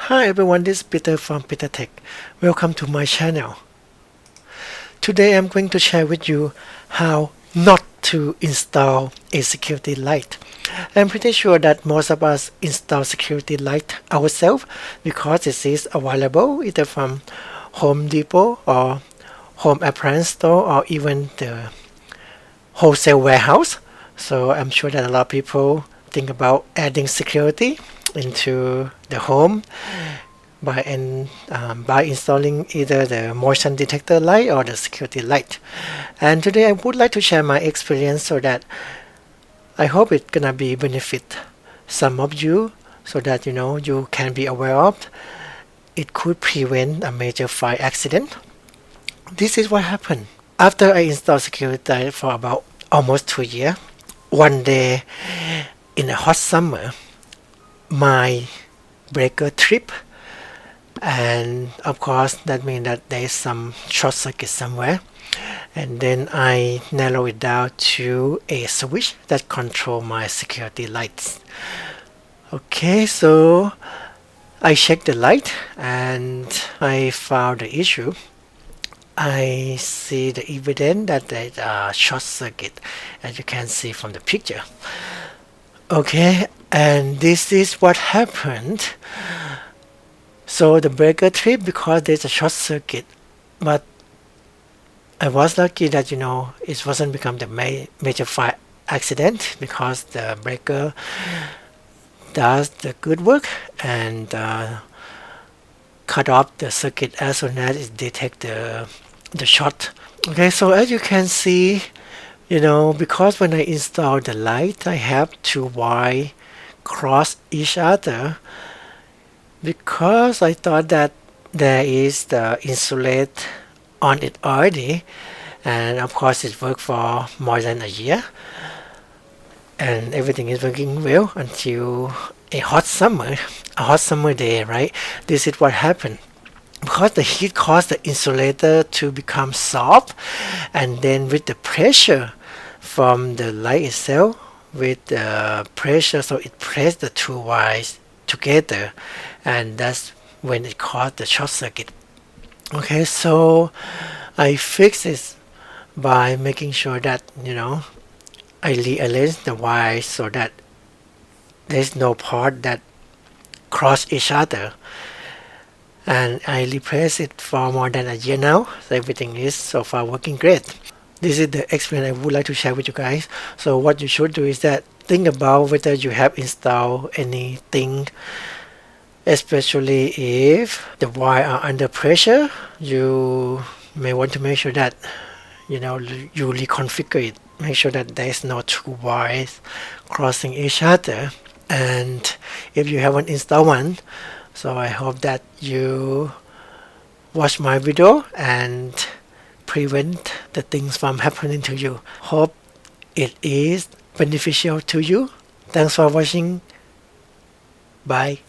Hi everyone, this is Peter from Peter Tech. Welcome to my channel. Today I'm going to share with you how not to install a security light. I'm pretty sure that most of us install security light ourselves because it is available either from Home Depot or home appliance store or even the wholesale warehouse. So I'm sure that a lot of people think about adding security into the home by installing either the motion detector light or the security light. And today I would like to share my experience so that I hope it's gonna be benefit some of you so that you can be aware of. It could prevent a major fire accident. This is what happened. After I installed security light for about almost 2 years, one day in a hot summer, my breaker tripped, and of course that means that there is some short circuit somewhere, and then I narrow it down to a switch that control my security lights. Okay, so I checked the light and I found the issue. I see the evidence that there is a short circuit, as you can see from the picture. Okay, and this is what happened. So the breaker tripped because there's a short circuit, but I was lucky that it wasn't become the major fire accident because the breaker does the good work and cut off the circuit as soon as it detect the short. Okay, so as you can see, because when I install the light, I have two wire cross each other, because I thought that there is the insulate on it already, and of course it worked for more than a year and everything is working well until a hot summer day, right? This is what happened. Because the heat caused the insulator to become soft, and then with the pressure from the light itself, with the pressure, so it pressed the two wires together, and that's when it caused the short circuit. Okay, so I fixed it by making sure that I rearrange the wires so that there's no part that cross each other, and I replaced it for more than a year now, so everything is so far working great. This is the experience I would like to share with you guys. So what you should do is that think about whether you have installed anything, especially if the wire are under pressure. You may want to make sure that you reconfigure it, make sure that there is no two wires crossing each other. And if you haven't installed one, so I hope that you watch my video and prevent the things from happening to you. Hope it is beneficial to you. Thanks for watching. Bye.